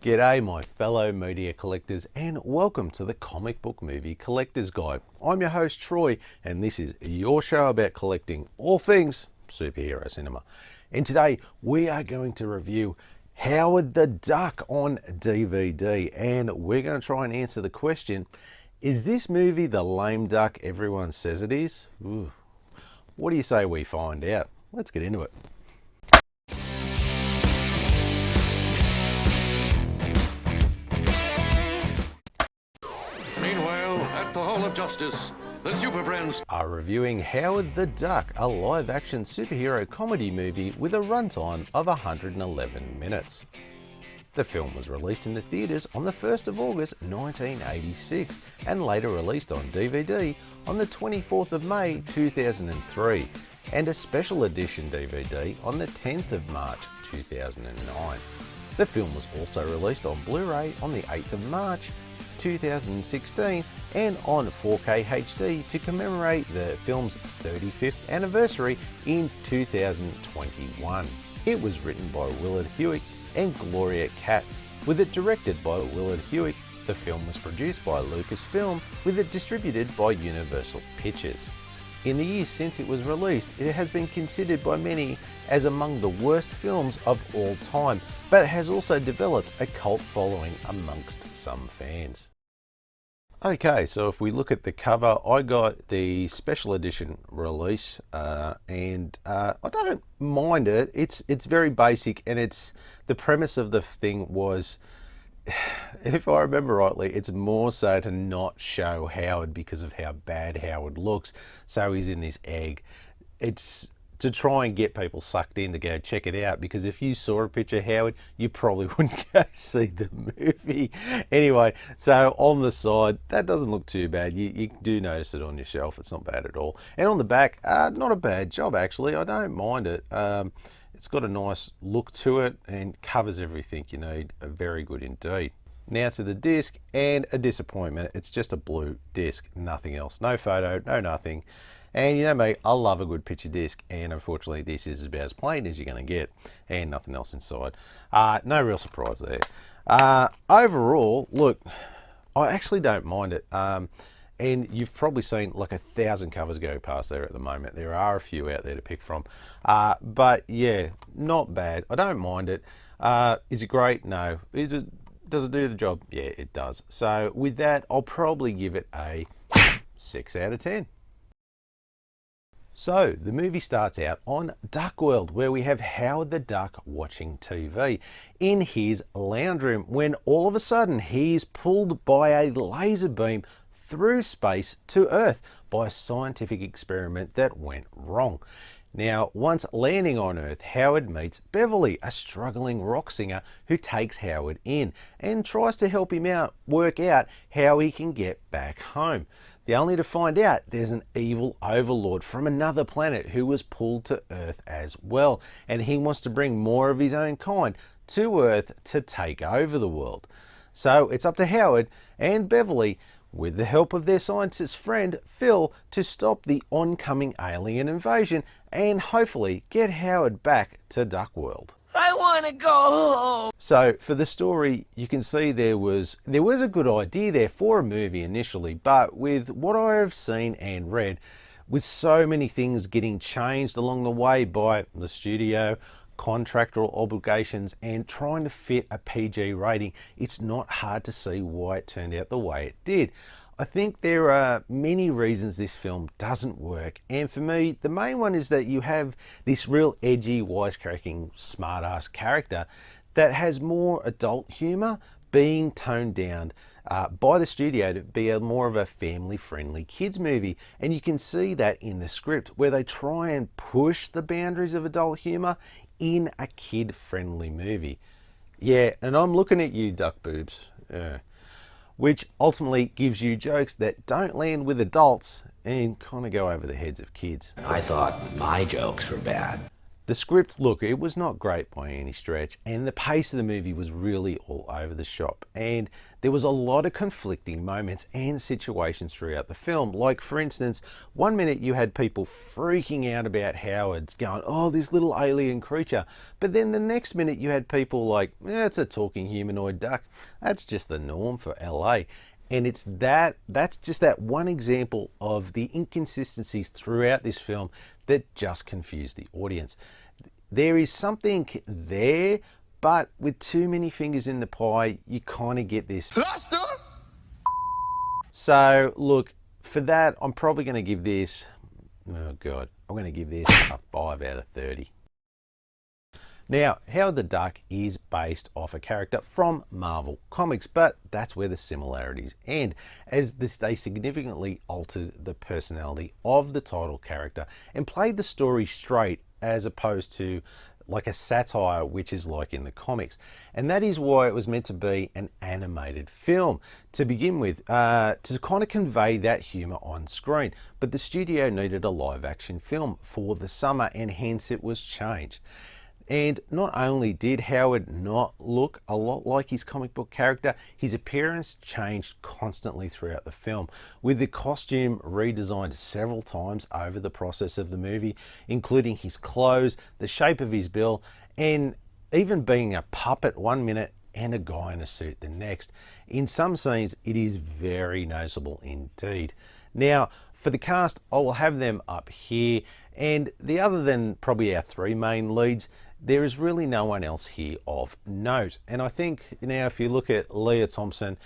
G'day my fellow media collectors and welcome to the Comic Book Movie Collector's Guide. I'm your host Troy and this is your show about collecting all things superhero cinema. And today we are going to review Howard the Duck on DVD, and we're going to try and answer the question, is this movie the lame duck everyone says it is? Ooh. What do you say we find out? Let's get into it. Meanwhile, at the Hall of Justice, the Super Friends are reviewing Howard the Duck, a live-action superhero comedy movie with a runtime of 111 minutes. The film was released in the theatres on the 1st of August 1986 and later released on DVD on the 24th of May 2003 and a special edition DVD on the 10th of March 2009. The film was also released on Blu-ray on the 8th of March 2016 and on 4K HD to commemorate the film's 35th anniversary in 2021. It was written by Willard Huyck and Gloria Katz, with it directed by Willard Huyck. The film was produced by Lucasfilm, with it distributed by Universal Pictures. In the years since it was released, it has been considered by many as among the worst films of all time, but it has also developed a cult following amongst some fans. Okay, so if we look at the cover, I got the special edition release and I don't mind it. It's very basic, and the premise of the thing was, if I remember rightly, it's more so to not show Howard because of how bad Howard looks. So he's in this egg. It's to try and get people sucked in to go check it out, because if you saw a picture of Howard, you probably wouldn't go see the movie. Anyway, so on the side, that doesn't look too bad. You do notice it on your shelf. It's not bad at all. And on the back, not a bad job actually. I don't mind it. It's got a nice look to it and covers everything you need. Very good indeed. Now to the disc, and a disappointment. It's just a blue disc, nothing else. No photo, no nothing. And you know me, I love a good picture disc, and unfortunately this is about as plain as you're going to get, and nothing else inside. No real surprise there. Overall, look, I actually don't mind it. And you've probably seen like 1,000 covers go past there at the moment. There are a few out there to pick from. But yeah, not bad. I don't mind it. Is it great? No. Does it do the job? Yeah, it does. So with that, I'll probably give it a 6 out of 10. So the movie starts out on Duck World, where we have Howard the Duck watching TV in his lounge room when all of a sudden he's pulled by a laser beam through space to Earth by a scientific experiment that went wrong. Now, once landing on Earth, Howard meets Beverly, a struggling rock singer who takes Howard in and tries to help him out, work out how he can get back home. Only to find out there's an evil overlord from another planet who was pulled to Earth as well, and he wants to bring more of his own kind to Earth to take over the world. So it's up to Howard and Beverly, with the help of their scientist friend Phil, to stop the oncoming alien invasion and hopefully get Howard back to Duck World. I want to go home. So for the story, you can see there was a good idea there for a movie initially, but with what I have seen and read, with so many things getting changed along the way by the studio, contractual obligations, and trying to fit a PG rating, it's not hard to see why it turned out the way it did. I think there are many reasons this film doesn't work, and for me the main one is that you have this real edgy, wisecracking, smart-ass character that has more adult humour being toned down by the studio to be more of a family-friendly kids movie, and you can see that in the script where they try and push the boundaries of adult humour in a kid-friendly movie. Yeah, and I'm looking at you, duck boobs. Which ultimately gives you jokes that don't land with adults and kind of go over the heads of kids. I thought my jokes were bad. The script, look, it was not great by any stretch, and the pace of the movie was really all over the shop, and there was a lot of conflicting moments and situations throughout the film. Like, for instance, one minute you had people freaking out about Howard, going, oh, this little alien creature, but then the next minute you had people like, it's a talking humanoid duck. That's just the norm for LA. And that's just that one example of the inconsistencies throughout this film that just confused the audience. There is something there, but with too many fingers in the pie, you kind of get this. So look, for that, I'm probably going to give this, oh God, I'm going to give this a 5 out of 30. Now, Howard the Duck is based off a character from Marvel Comics, but that's where the similarities end, as they significantly altered the personality of the title character and played the story straight as opposed to like a satire, which is like in the comics. And that is why it was meant to be an animated film to begin with, to kind of convey that humor on screen. But the studio needed a live action film for the summer, and hence it was changed. And not only did Howard not look a lot like his comic book character, his appearance changed constantly throughout the film, with the costume redesigned several times over the process of the movie, including his clothes, the shape of his bill, and even being a puppet one minute and a guy in a suit the next. In some scenes, it is very noticeable indeed. Now, for the cast, I will have them up here, and the other than probably our 3 main leads, there is really no one else here of note. And I think now if you look at Leah Thompson,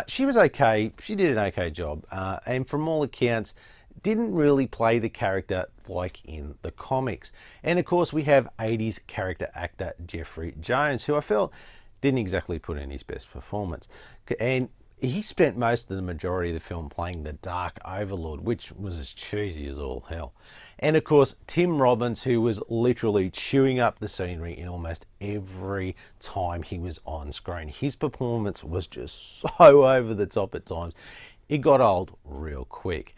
she was okay, she did an okay job, and from all accounts didn't really play the character like in the comics. And of course we have 80s character actor Jeffrey Jones, who I felt didn't exactly put in his best performance, and he spent most of the majority of the film playing the Dark Overlord, which was as cheesy as all hell. And of course, Tim Robbins, who was literally chewing up the scenery in almost every time he was on screen. His performance was just so over the top at times. It got old real quick.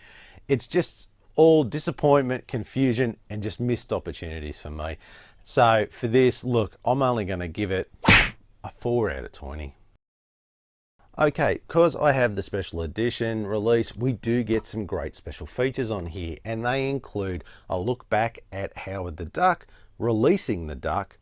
It's just all disappointment, confusion, and just missed opportunities for me. So for this, look, I'm only going to give it a 4 out of 20. Okay, because I have the special edition release, we do get some great special features on here, and they include a look back at Howard the Duck, Releasing the Duck,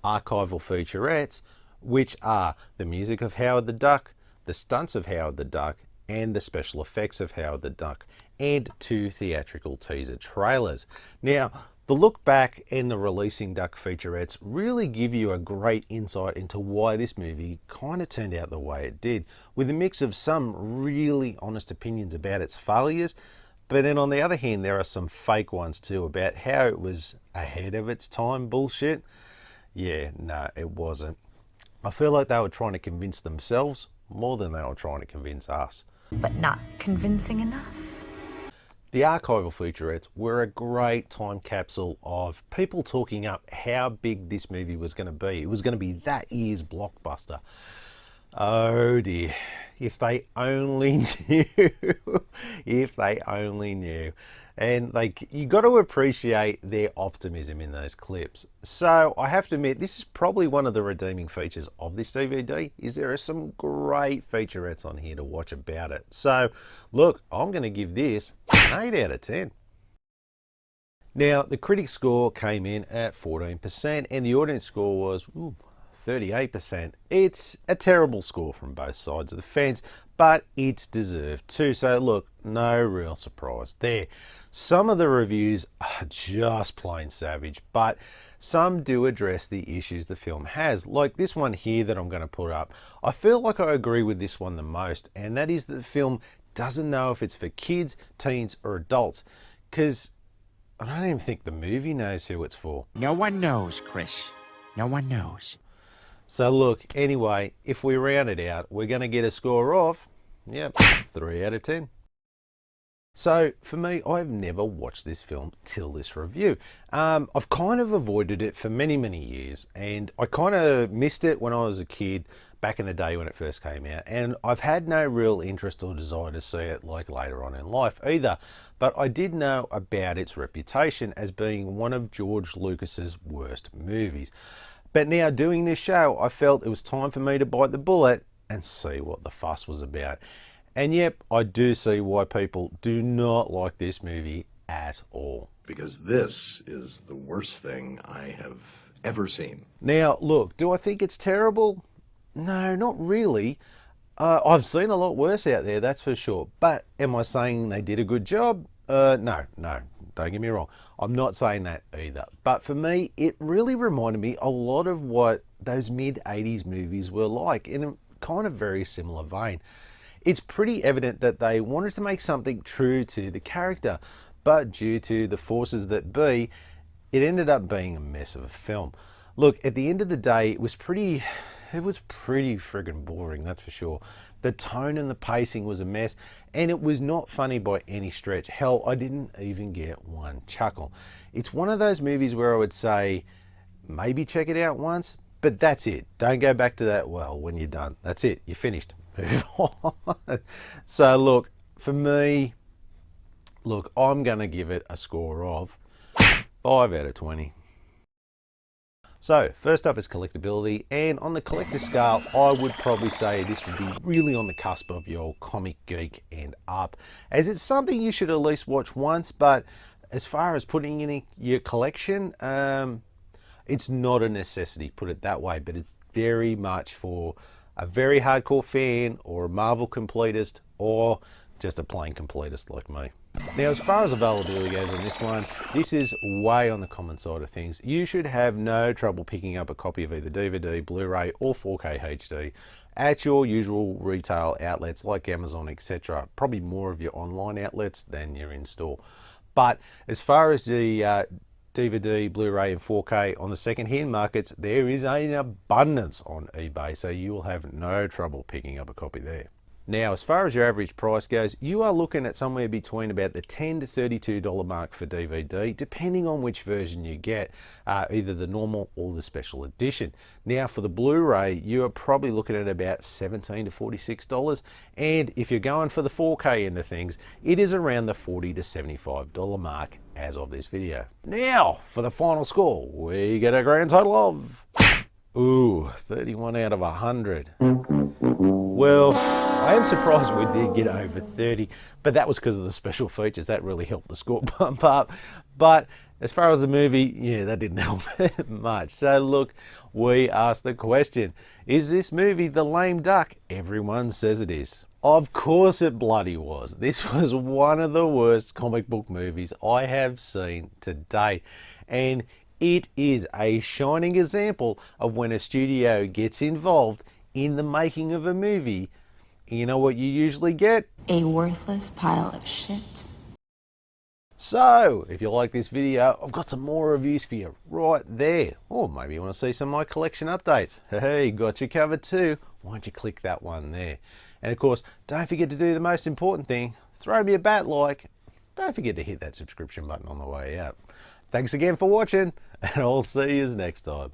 archival featurettes, which are the music of Howard the Duck, the stunts of Howard the Duck, and the special effects of Howard the Duck, and 2 theatrical teaser trailers. Now, the look back and the Releasing Duck featurettes really give you a great insight into why this movie kind of turned out the way it did, with a mix of some really honest opinions about its failures, but then on the other hand there are some fake ones too about how it was ahead of its time bullshit. Yeah, no, it wasn't. I feel like they were trying to convince themselves more than they were trying to convince us. But not convincing enough. The archival featurettes were a great time capsule of people talking up how big this movie was going to be. It was going to be that year's blockbuster. Oh dear, if they only knew, if they only knew. And like, you got to appreciate their optimism in those clips. So I have to admit, this is probably one of the redeeming features of this DVD, is there are some great featurettes on here to watch about it. So look, I'm going to give this an 8 out of 10. Now, the critic score came in at 14% and the audience score was 38%. It's a terrible score from both sides of the fence, but it's deserved too. So look, no real surprise there. Some of the reviews are just plain savage, but some do address the issues the film has, like this one here that I'm going to put up. I feel like I agree with this one the most, and that is that the film doesn't know if it's for kids, teens, or adults, because I don't even think the movie knows who it's for. No one knows, Chris. No one knows. So look, anyway, if we round it out, we're going to get a score of, 3 out of 10. So for me, I've never watched this film till this review. I've kind of avoided it for many years, and I kind of missed it when I was a kid, back in the day when it first came out, and I've had no real interest or desire to see it like later on in life either, but I did know about its reputation as being one of George Lucas's worst movies. But now doing this show, I felt it was time for me to bite the bullet and see what the fuss was about. And yep, I do see why people do not like this movie at all. Because this is the worst thing I have ever seen. Now, look, do I think it's terrible? No, not really. I've seen a lot worse out there, that's for sure. But am I saying they did a good job? No, don't get me wrong. I'm not saying that either. But for me, it really reminded me a lot of what those mid-80s movies were like, in a kind of very similar vein. It's pretty evident that they wanted to make something true to the character, but due to the forces that be, it ended up being a mess of a film. Look, at the end of the day, it was pretty friggin' boring, that's for sure. The tone and the pacing was a mess, and it was not funny by any stretch. Hell, I didn't even get one chuckle. It's one of those movies where I would say, maybe check it out once, but that's it. Don't go back to that well when you're done. That's it, you're finished. Move on. So look, for me, I'm gonna give it a score of 5 out of 20. So first up is collectability, and on the collector scale, I would probably say this would be really on the cusp of your comic geek and up, as it's something you should at least watch once. But as far as putting in your collection, it's not a necessity, put it that way, but it's very much for a very hardcore fan or a Marvel completist or just a plain completist like me. Now, as far as availability goes on this one, this is way on the common side of things. You should have no trouble picking up a copy of either DVD, Blu-ray or 4K HD at your usual retail outlets like Amazon, etc. Probably more of your online outlets than your in-store. But as far as the DVD, Blu-ray and 4K on the second-hand markets, there is an abundance on eBay, so you will have no trouble picking up a copy there. Now, as far as your average price goes, you are looking at somewhere between about the $10 to $32 mark for DVD, depending on which version you get, either the normal or the special edition. Now, for the Blu-ray, you are probably looking at about $17 to $46, and if you're going for the 4K end of things, it is around the $40 to $75 mark as of this video. Now, for the final score, we get a grand total of 31 out of 100. Well, I am surprised we did get over 30, but that was because of the special features. That really helped the score bump up. But as far as the movie, yeah, that didn't help much. So look, we asked the question, is this movie the lame duck everyone says it is? Of course it bloody was. This was one of the worst comic book movies I have seen to date. And it is a shining example of when a studio gets involved in the making of a movie. You know what you usually get? A worthless pile of shit. So, if you like this video, I've got some more reviews for you right there. Or maybe you want to see some of my collection updates. Hey, got you covered too. Why don't you click that one there? And of course, don't forget to do the most important thing. Throw me a bat like. Don't forget to hit that subscription button on the way out. Thanks again for watching, and I'll see you next time.